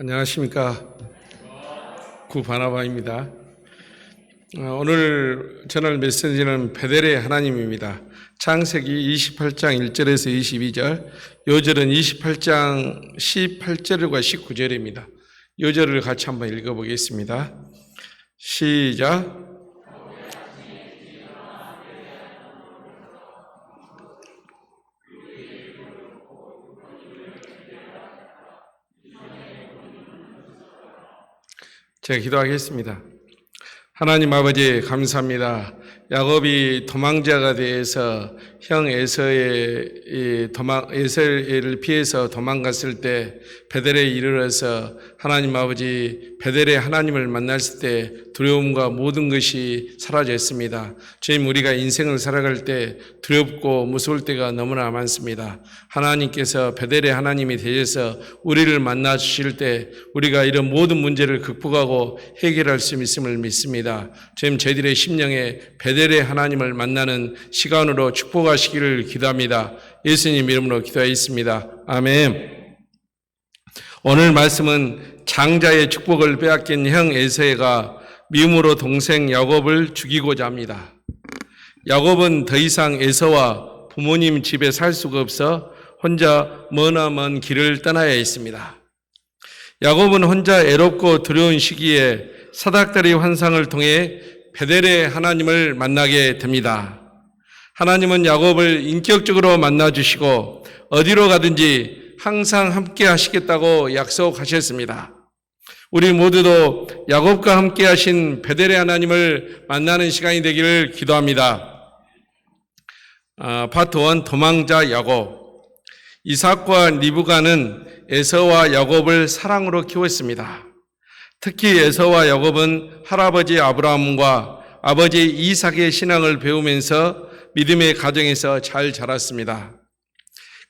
안녕하십니까. 구바나바입니다. 오늘 전할 메시지는 베델의 하나님입니다. 창세기 28장 1절에서 22절, 요절은 28장 18절과 19절입니다. 요절을 같이 한번 읽어보겠습니다. 시작. 제가 기도하겠습니다. 하나님 아버지 감사합니다. 야곱이 도망자가 되어서 형 에서를 피해서 도망갔을 때 베델에 이르러서 하나님 아버지 베델의 하나님을 만났을 때 두려움과 모든 것이 사라졌습니다. 주님, 우리가 인생을 살아갈 때 두렵고 무서울 때가 너무나 많습니다. 하나님께서 베델의 하나님이 되셔서 우리를 만나 주실 때 우리가 이런 모든 문제를 극복하고 해결할 수 있음을 믿습니다. 주님, 저희들의 심령에 베델의 하나님을 만나는 시간으로 축복하시기를 기도합니다. 예수님 이름으로 기도하였습니다. 아멘. 오늘 말씀은 장자의 축복을 빼앗긴 형 에서가 미움으로 동생 야곱을 죽이고자 합니다. 야곱은 더 이상 에서와 부모님 집에 살 수가 없어 혼자 머나먼 길을 떠나야 했습니다. 야곱은 혼자 애롭고 두려운 시기에 사닥다리 환상을 통해 베델의 하나님을 만나게 됩니다. 하나님은 야곱을 인격적으로 만나주시고 어디로 가든지 항상 함께 하시겠다고 약속하셨습니다. 우리 모두도 야곱과 함께 하신 베델의 하나님을 만나는 시간이 되기를 기도합니다. 파트 1, 도망자 야곱. 이삭과 리브가는 에서와 야곱을 사랑으로 키웠습니다. 특히 에서와 야곱은 할아버지 아브라함과 아버지 이삭의 신앙을 배우면서 믿음의 가정에서 잘 자랐습니다.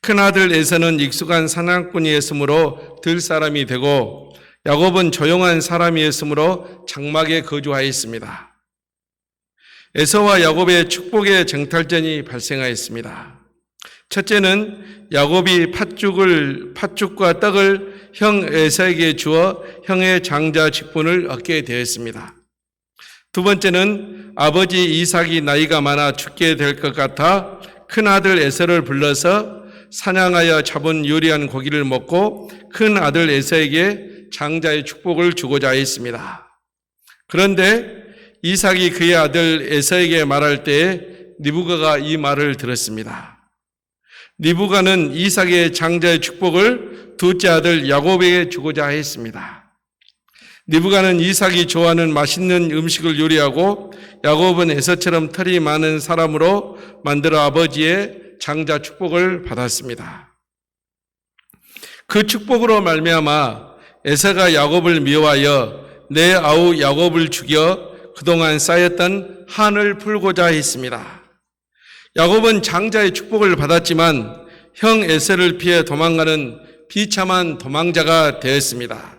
큰아들 에서는 익숙한 사냥꾼이었으므로 들 사람이 되고 야곱은 조용한 사람이었으므로 장막에 거주하였습니다. 에서와 야곱의 축복의 정탈전이 발생하였습니다. 첫째는 야곱이 팥죽과 떡을 형 에서에게 주어 형의 장자 직분을 얻게 되었습니다. 두 번째는 아버지 이삭이 나이가 많아 죽게 될 것 같아 큰아들 에서를 불러서 사냥하여 잡은 요리한 고기를 먹고 큰아들 에서에게 장자의 축복을 주고자 했습니다. 그런데 이삭이 그의 아들 에서에게 말할 때에 리브가가 이 말을 들었습니다. 리브가는 이삭의 장자의 축복을 둘째 아들 야곱에게 주고자 했습니다. 리브가는 이삭이 좋아하는 맛있는 음식을 요리하고 야곱은 에서처럼 털이 많은 사람으로 만들어 아버지의 장자 축복을 받았습니다. 그 축복으로 말미암아 에서가 야곱을 미워하여 내 아우 야곱을 죽여 그동안 쌓였던 한을 풀고자 했습니다. 야곱은 장자의 축복을 받았지만 형 에서를 피해 도망가는 비참한 도망자가 되었습니다.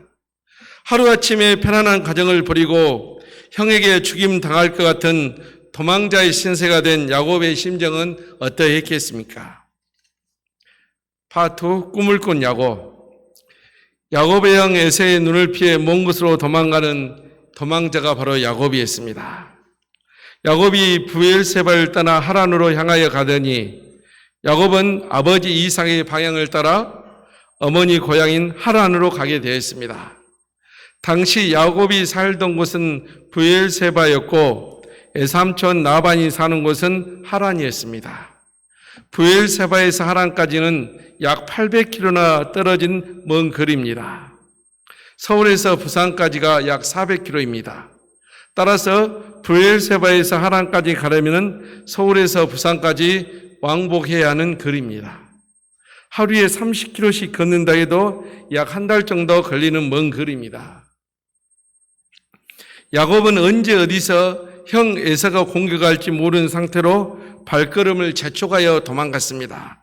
하루아침에 편안한 가정을 버리고 형에게 죽임 당할 것 같은 도망자의 신세가 된 야곱의 심정은 어떠했겠습니까? 파트 2, 꿈을 꾼 야곱. 야곱의 형 에서의 눈을 피해 먼 곳으로 도망가는 도망자가 바로 야곱이었습니다. 야곱이 브엘세바를 떠나 하란으로 향하여 가더니 야곱은 아버지 이삭의 방향을 따라 어머니 고향인 하란으로 가게 되었습니다. 당시 야곱이 살던 곳은 브엘세바였고 애삼촌 나반이 사는 곳은 하란이었습니다. 브엘세바에서 하란까지는 약 800km나 떨어진 먼 거리입니다. 서울에서 부산까지가 약 400km입니다. 따라서 브엘세바에서 하란까지 가려면 서울에서 부산까지 왕복해야 하는 거리입니다. 하루에 30km씩 걷는다 해도 약 한 달 정도 걸리는 먼 거리입니다. 야곱은 언제 어디서 형 에서가 공격할지 모르는 상태로 발걸음을 재촉하여 도망갔습니다.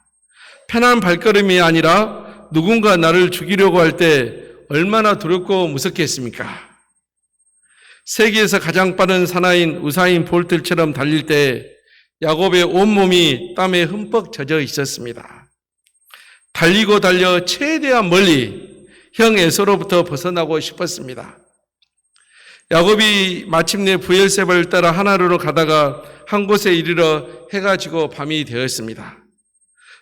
편한 발걸음이 아니라 누군가 나를 죽이려고 할 때 얼마나 두렵고 무섭겠습니까? 세계에서 가장 빠른 사나이인 우사인 볼트처럼 달릴 때 야곱의 온몸이 땀에 흠뻑 젖어 있었습니다. 달리고 달려 최대한 멀리 형 에서로부터 벗어나고 싶었습니다. 야곱이 마침내 브엘세바를 따라 하나로로 가다가 한 곳에 이르러 해가 지고 밤이 되었습니다.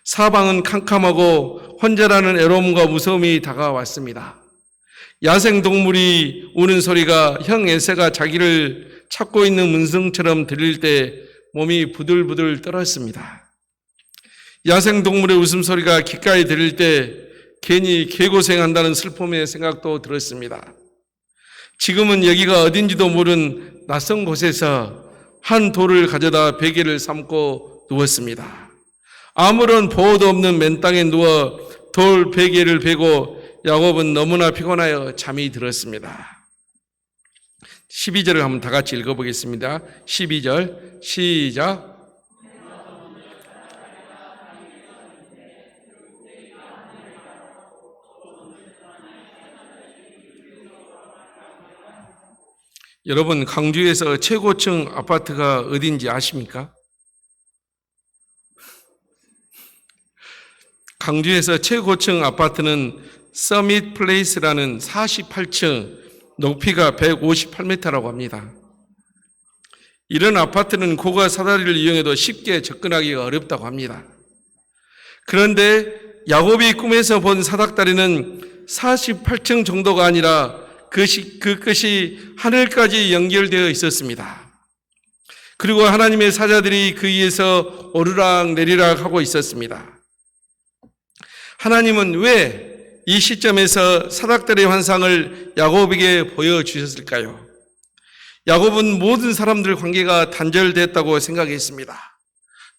사방은 캄캄하고 혼자라는 애로움과 무서움이 다가왔습니다. 야생동물이 우는 소리가 형 에서가 자기를 찾고 있는 문성처럼 들릴 때 몸이 부들부들 떨었습니다. 야생동물의 웃음소리가 귓가에 들릴 때 괜히 개고생한다는 슬픔의 생각도 들었습니다. 지금은 여기가 어딘지도 모른 낯선 곳에서 한 돌을 가져다 베개를 삼고 누웠습니다. 아무런 보호도 없는 맨 땅에 누워 돌 베개를 베고 야곱은 너무나 피곤하여 잠이 들었습니다. 12절을 한번 다 같이 읽어보겠습니다. 12절 시작. 여러분, 광주에서 최고층 아파트가 어딘지 아십니까? 광주에서 최고층 아파트는 서밋 플레이스라는 48층, 높이가 158m라고 합니다. 이런 아파트는 고가 사다리를 이용해도 쉽게 접근하기가 어렵다고 합니다. 그런데 야곱이 꿈에서 본 사닥다리는 48층 정도가 아니라 그 끝이 하늘까지 연결되어 있었습니다. 그리고 하나님의 사자들이 그 위에서 오르락 내리락 하고 있었습니다. 하나님은 왜 이 시점에서 사닥다리의 환상을 야곱에게 보여주셨을까요? 야곱은 모든 사람들 관계가 단절됐다고 생각했습니다.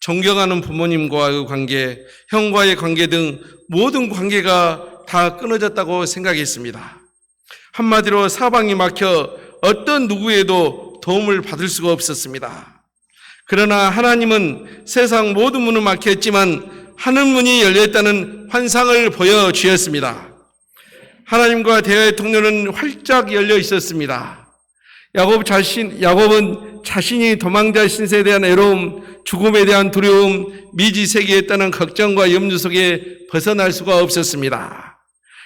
존경하는 부모님과의 관계, 형과의 관계 등 모든 관계가 다 끊어졌다고 생각했습니다. 한마디로 사방이 막혀 어떤 누구에도 도움을 받을 수가 없었습니다. 그러나 하나님은 세상 모든 문은 막혔지만 하늘문이 열려있다는 환상을 보여주셨습니다. 하나님과 대화의 통로는 활짝 열려 있었습니다. 야곱은 자신이 도망자 신세에 대한 애로움, 죽음에 대한 두려움, 미지 세계에 따른 걱정과 염려 속에 벗어날 수가 없었습니다.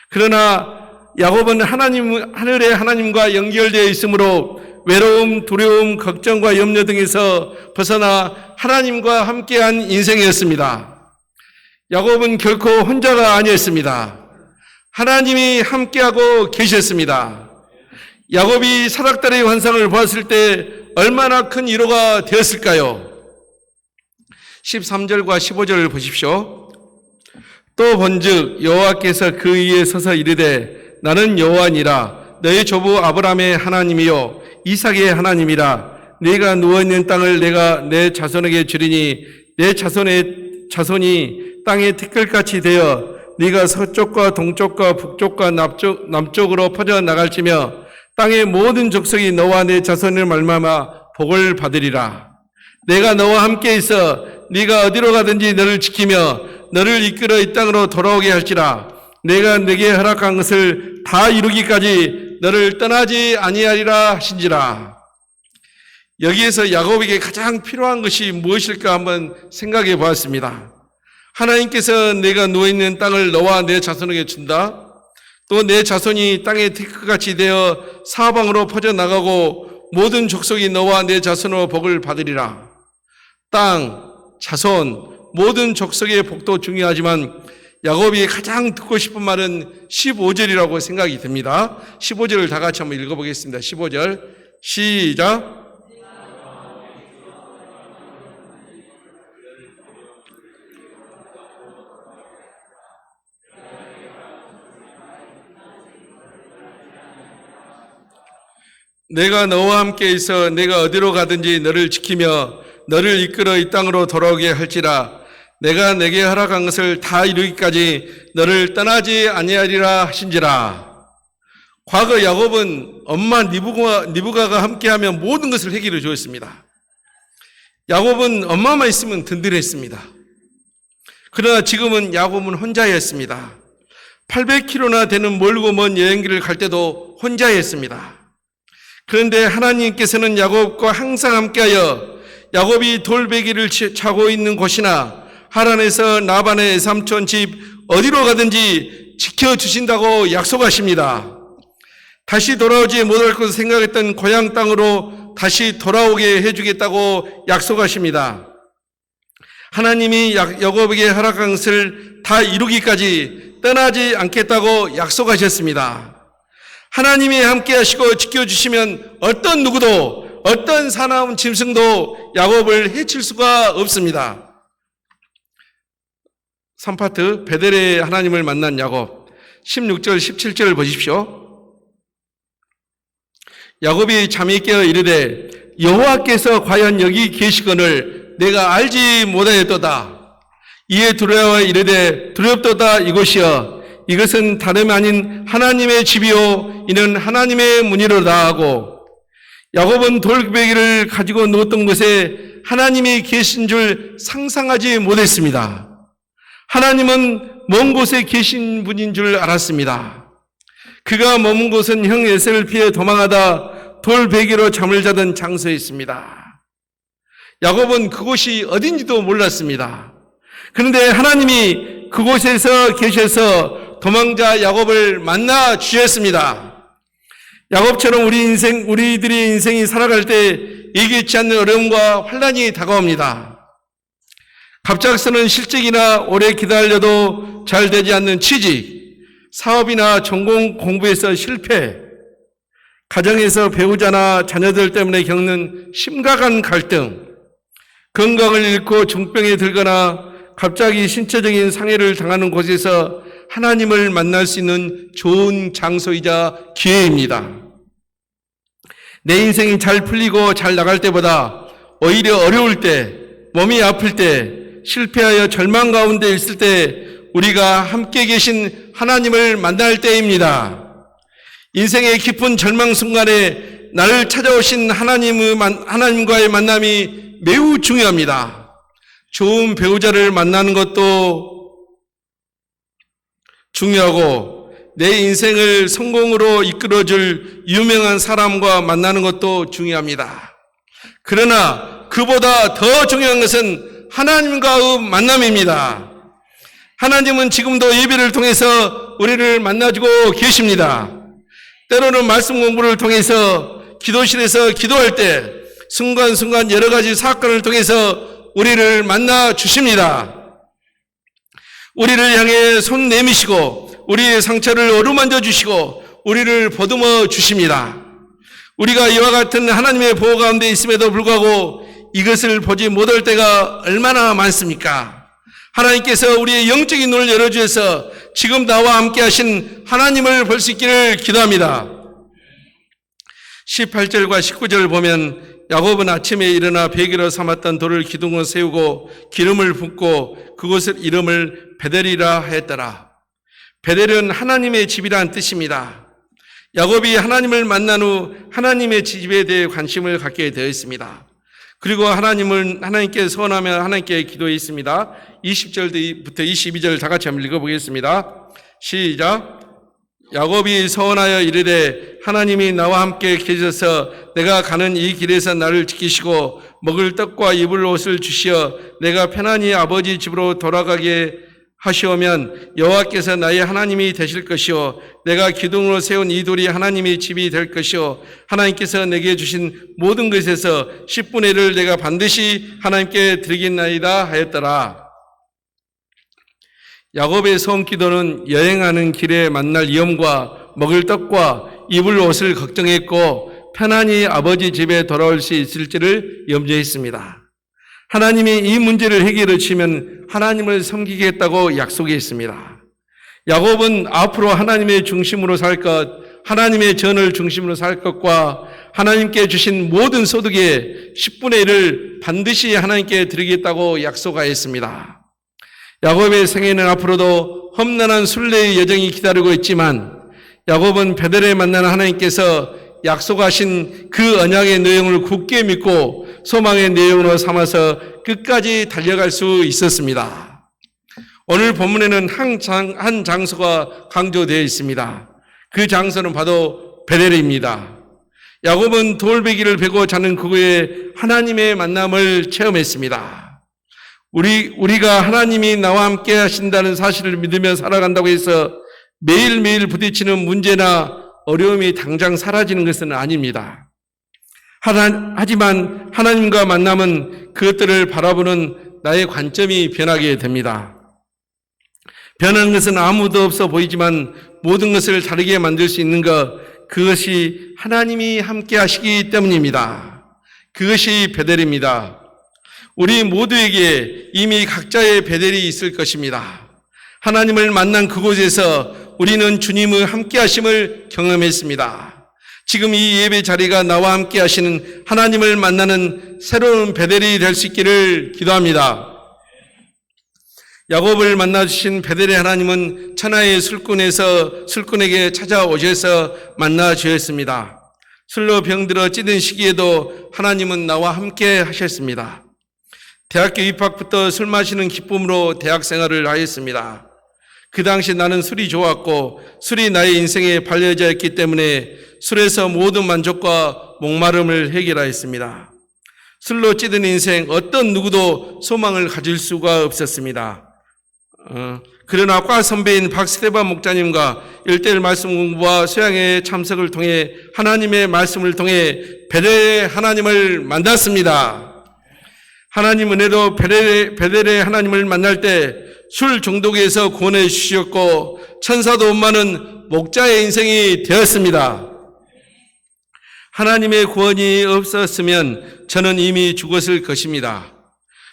그러나 야곱은 하늘의 하나님과 연결되어 있으므로 외로움, 두려움, 걱정과 염려 등에서 벗어나 하나님과 함께한 인생이었습니다. 야곱은 결코 혼자가 아니었습니다. 하나님이 함께하고 계셨습니다. 야곱이 사닥다리의 환상을 보았을 때 얼마나 큰 위로가 되었을까요? 13절과 15절을 보십시오. 또 본즉 여호와께서 그 위에 서서 이르되 나는 여호와니라 너희 조부 아브라함의 하나님이요 이삭의 하나님이라 네가 누워있는 땅을 내가 내 자손에게 주리니 내 자손이 땅의 티끌같이 되어 네가 서쪽과 동쪽과 북쪽과 남쪽으로 퍼져나갈지며 땅의 모든 족속이 너와 내 자손을 말미암아 복을 받으리라. 내가 너와 함께 있어 네가 어디로 가든지 너를 지키며 너를 이끌어 이 땅으로 돌아오게 할지라. 내가 네게 허락한 것을 다 이루기까지 너를 떠나지 아니하리라 하신지라. 여기에서 야곱에게 가장 필요한 것이 무엇일까 한번 생각해 보았습니다. 하나님께서 내가 누워있는 땅을 너와 내 자손에게 준다. 또 내 자손이 땅의 티끌같이 되어 사방으로 퍼져나가고 모든 족속이 너와 내 자손으로 복을 받으리라. 땅, 자손, 모든 족속의 복도 중요하지만 야곱이 가장 듣고 싶은 말은 15절이라고 생각이 듭니다. 15절을 다 같이 한번 읽어보겠습니다. 15절 시작. 내가 너와 함께 있어 내가 어디로 가든지 너를 지키며 너를 이끌어 이 땅으로 돌아오게 할지라. 내가 내게 허락한 것을 다 이루기까지 너를 떠나지 아니하리라 하신지라. 과거 야곱은 엄마 리브가가 함께하며 모든 것을 해결해 주었습니다. 야곱은 엄마만 있으면 든든했습니다. 그러나 지금은 야곱은 혼자였습니다. 800km나 되는 멀고 먼 여행길을 갈 때도 혼자였습니다. 그런데 하나님께서는 야곱과 항상 함께하여 야곱이 돌베개를 차고 있는 곳이나 하란에서 라반의 삼촌 집 어디로 가든지 지켜주신다고 약속하십니다. 다시 돌아오지 못할 것을 생각했던 고향 땅으로 다시 돌아오게 해주겠다고 약속하십니다. 하나님이 야곱에게 허락한 것을 다 이루기까지 떠나지 않겠다고 약속하셨습니다. 하나님이 함께 하시고 지켜주시면 어떤 누구도, 어떤 사나운 짐승도 야곱을 해칠 수가 없습니다. 3파트, 베델에 하나님을 만난 야곱. 16절, 17절을 보십시오. 야곱이 잠이 깨어 이르되 여호와께서 과연 여기 계시거늘 내가 알지 못하였도다. 이에 두려워 이르되 두렵도다 이곳이여 이것은 다름 아닌 하나님의 집이요 이는 하나님의 문이로다 하고, 야곱은 돌베개를 가지고 누웠던 곳에 하나님이 계신 줄 상상하지 못했습니다. 하나님은 먼 곳에 계신 분인 줄 알았습니다. 그가 머문 곳은 형 에셀을 피해 도망하다 돌베개로 잠을 자던 장소였습니다. 야곱은 그곳이 어딘지도 몰랐습니다. 그런데 하나님이 그곳에서 계셔서 도망자 야곱을 만나 주셨습니다. 야곱처럼 우리들의 인생이 살아갈 때 예기치 않는 어려움과 환난이 다가옵니다. 갑작스러운 실직이나 오래 기다려도 잘 되지 않는 취직, 사업이나 전공 공부에서 실패, 가정에서 배우자나 자녀들 때문에 겪는 심각한 갈등, 건강을 잃고 중병에 들거나 갑자기 신체적인 상해를 당하는 곳에서 하나님을 만날 수 있는 좋은 장소이자 기회입니다. 내 인생이 잘 풀리고 잘 나갈 때보다 오히려 어려울 때, 몸이 아플 때, 실패하여 절망 가운데 있을 때 우리가 함께 계신 하나님을 만날 때입니다. 인생의 깊은 절망 순간에 나를 찾아오신 하나님과의 만남이 매우 중요합니다. 좋은 배우자를 만나는 것도 중요하고 내 인생을 성공으로 이끌어줄 유명한 사람과 만나는 것도 중요합니다. 그러나 그보다 더 중요한 것은 하나님과의 만남입니다. 하나님은 지금도 예배를 통해서 우리를 만나주고 계십니다. 때로는 말씀 공부를 통해서 기도실에서 기도할 때 순간순간 여러 가지 사건을 통해서 우리를 만나 주십니다. 우리를 향해 손 내미시고 우리의 상처를 어루만져 주시고 우리를 보듬어 주십니다. 우리가 이와 같은 하나님의 보호 가운데 있음에도 불구하고 이것을 보지 못할 때가 얼마나 많습니까? 하나님께서 우리의 영적인 눈을 열어주셔서 지금 나와 함께 하신 하나님을 볼 수 있기를 기도합니다. 18절과 19절을 보면 야곱은 아침에 일어나 베개로 삼았던 돌을 기둥으로 세우고 기름을 붓고 그곳을 이름을 베델이라 하였더라. 베델은 하나님의 집이라는 뜻입니다. 야곱이 하나님을 만난 후 하나님의 집에 대해 관심을 갖게 되었습니다. 그리고 하나님께 소원하며 하나님께 기도했습니다. 20절부터 22절 다 같이 한번 읽어보겠습니다. 시작. 야곱이 소원하여 이르되 하나님이 나와 함께 계셔서 내가 가는 이 길에서 나를 지키시고 먹을 떡과 입을 옷을 주시어 내가 편안히 아버지 집으로 돌아가게 하시오면 여호와께서 나의 하나님이 되실 것이요 내가 기둥으로 세운 이 돌이 하나님의 집이 될 것이요 하나님께서 내게 주신 모든 것에서 10분의 1을 내가 반드시 하나님께 드리겠나이다 하였더라. 야곱의 소원 기도는 여행하는 길에 만날 위험과 먹을 떡과 입을 옷을 걱정했고 편안히 아버지 집에 돌아올 수 있을지를 염려했습니다. 하나님이 이 문제를 해결해 주시면 하나님을 섬기겠다고 약속했습니다. 야곱은 앞으로 하나님의 중심으로 살 것, 하나님의 전을 중심으로 살 것과 하나님께 주신 모든 소득의 10분의 1을 반드시 하나님께 드리겠다고 약속하였습니다. 야곱의 생애는 앞으로도 험난한 순례의 여정이 기다리고 있지만 야곱은 베델에 만나는 하나님께서 약속하신 그 언약의 내용을 굳게 믿고 소망의 내용으로 삼아서 끝까지 달려갈 수 있었습니다. 오늘 본문에는 한 장소가 강조되어 있습니다. 그 장소는 바로 베델입니다. 야곱은 돌베개를 베고 자는 그곳에 하나님의 만남을 체험했습니다. 우리가 하나님이 나와 함께 하신다는 사실을 믿으며 살아간다고 해서 매일매일 부딪히는 문제나 어려움이 당장 사라지는 것은 아닙니다. 하지만 하나님과 만남은 그것들을 바라보는 나의 관점이 변하게 됩니다. 변하는 것은 아무도 없어 보이지만 모든 것을 다르게 만들 수 있는 그것이 하나님이 함께 하시기 때문입니다. 그것이 베델입니다. 우리 모두에게 이미 각자의 베델이 있을 것입니다. 하나님을 만난 그곳에서 우리는 주님의 함께 하심을 경험했습니다. 지금 이 예배 자리가 나와 함께 하시는 하나님을 만나는 새로운 베델이 될 수 있기를 기도합니다. 야곱을 만나주신 베델의 하나님은 천하의 술꾼에게 찾아오셔서 만나 주셨습니다. 술로 병들어 찌든 시기에도 하나님은 나와 함께 하셨습니다. 대학교 입학부터 술 마시는 기쁨으로 대학 생활을 하였습니다. 그 당시 나는 술이 좋았고 술이 나의 인생의 반려자였기 때문에 술에서 모든 만족과 목마름을 해결하였습니다. 술로 찌든 인생 어떤 누구도 소망을 가질 수가 없었습니다. 그러나 과 선배인 박스테반 목사님과 1:1 말씀 공부와 수양회 참석을 통해 하나님의 말씀을 통해 베델의 하나님을 만났습니다. 하나님 은혜로 베델의 하나님을 만날 때 술 중독에서 구원해 주셨고 천사도 원망하는 목자의 인생이 되었습니다. 하나님의 구원이 없었으면 저는 이미 죽었을 것입니다.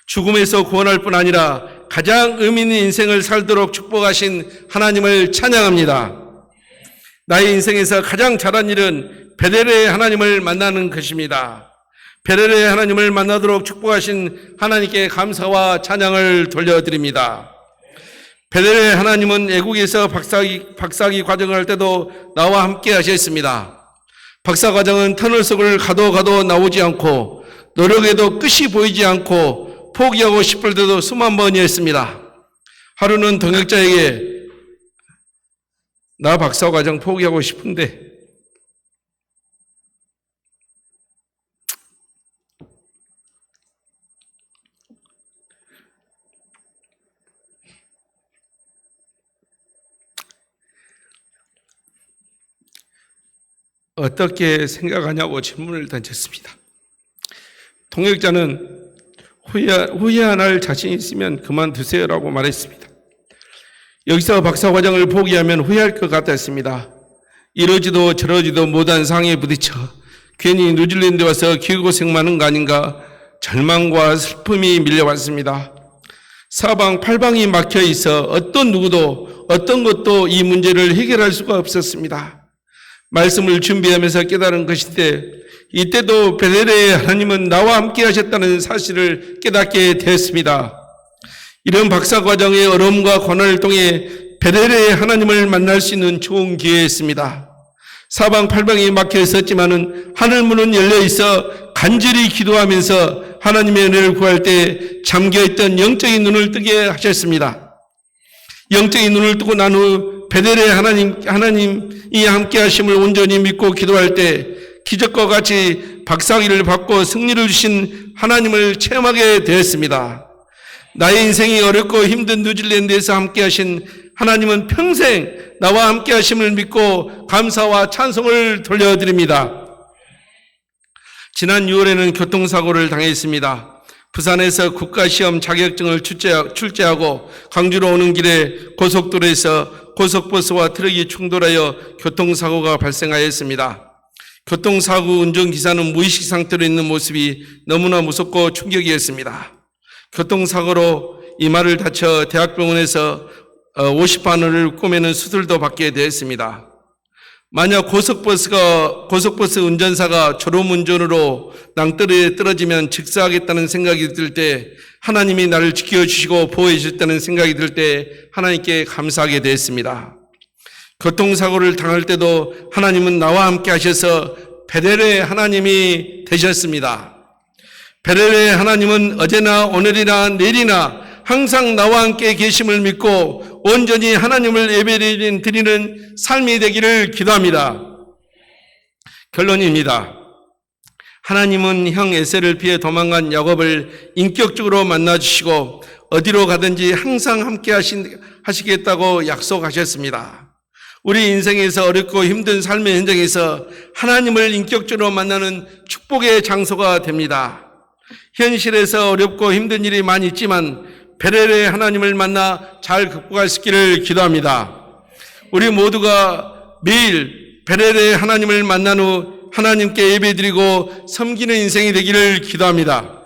죽음에서 구원할 뿐 아니라 가장 의미 있는 인생을 살도록 축복하신 하나님을 찬양합니다. 나의 인생에서 가장 잘한 일은 베델의 하나님을 만나는 것입니다. 베델의 하나님을 만나도록 축복하신 하나님께 감사와 찬양을 돌려드립니다. 베델의 하나님은 애국에서 박사학위 과정을 할 때도 나와 함께 하셨습니다. 박사 과정은 터널 속을 가도 나오지 않고 노력에도 끝이 보이지 않고 포기하고 싶을 때도 수만 번이었습니다. 하루는 동역자에게 나 박사 과정 포기하고 싶은데 어떻게 생각하냐고 질문을 던졌습니다. 동역자는 후회할 자신이 있으면 그만두세요라고 말했습니다. 여기서 박사과정을 포기하면 후회할 것 같았습니다. 이러지도 저러지도 못한 상황에 부딪혀 괜히 뉴질랜드에 와서 기고생만 하는 거 아닌가 절망과 슬픔이 밀려왔습니다. 사방팔방이 막혀 있어 어떤 누구도 어떤 것도 이 문제를 해결할 수가 없었습니다. 말씀을 준비하면서 깨달은 것인데 이때도 베델의 하나님은 나와 함께 하셨다는 사실을 깨닫게 되었습니다. 이런 박사과정의 어려움과 고난을 통해 베델의 하나님을 만날 수 있는 좋은 기회였습니다. 사방팔방이 막혀 있었지만은 하늘문은 열려 있어 간절히 기도하면서 하나님의 은혜를 구할 때 잠겨있던 영적인 눈을 뜨게 하셨습니다. 영적인 눈을 뜨고 난 후 베델의 하나님이 함께 하심을 온전히 믿고 기도할 때 기적과 같이 박사학위를 받고 승리를 주신 하나님을 체험하게 되었습니다. 나의 인생이 어렵고 힘든 뉴질랜드에서 함께 하신 하나님은 평생 나와 함께 하심을 믿고 감사와 찬송을 돌려드립니다. 지난 6월에는 교통사고를 당했습니다. 부산에서 국가시험 자격증을 출제하고 광주로 오는 길에 고속도로에서 고속버스와 트럭이 충돌하여 교통사고가 발생하였습니다. 교통사고 운전기사는 무의식 상태로 있는 모습이 너무나 무섭고 충격이었습니다. 교통사고로 이마를 다쳐 대학병원에서 50만원을 꼬매는 수술도 받게 되었습니다. 만약 고속버스 운전사가 졸음운전으로 낭떠러지에 떨어지면 즉사하겠다는 생각이 들 때 하나님이 나를 지켜주시고 보호해 주셨다는 생각이 들 때 하나님께 감사하게 되었습니다. 교통사고를 당할 때도 하나님은 나와 함께 하셔서 베델의 하나님이 되셨습니다. 베델의 하나님은 어제나 오늘이나 내일이나 항상 나와 함께 계심을 믿고 온전히 하나님을 예배드리는 삶이 되기를 기도합니다. 결론입니다. 하나님은 형 에셀을 피해 도망간 야곱을 인격적으로 만나주시고 어디로 가든지 항상 함께 하시겠다고 약속하셨습니다. 우리 인생에서 어렵고 힘든 삶의 현장에서 하나님을 인격적으로 만나는 축복의 장소가 됩니다. 현실에서 어렵고 힘든 일이 많이 있지만 베델의 하나님을 만나 잘 극복할 수 있기를 기도합니다. 우리 모두가 매일 베델의 하나님을 만난 후 하나님께 예배드리고 섬기는 인생이 되기를 기도합니다.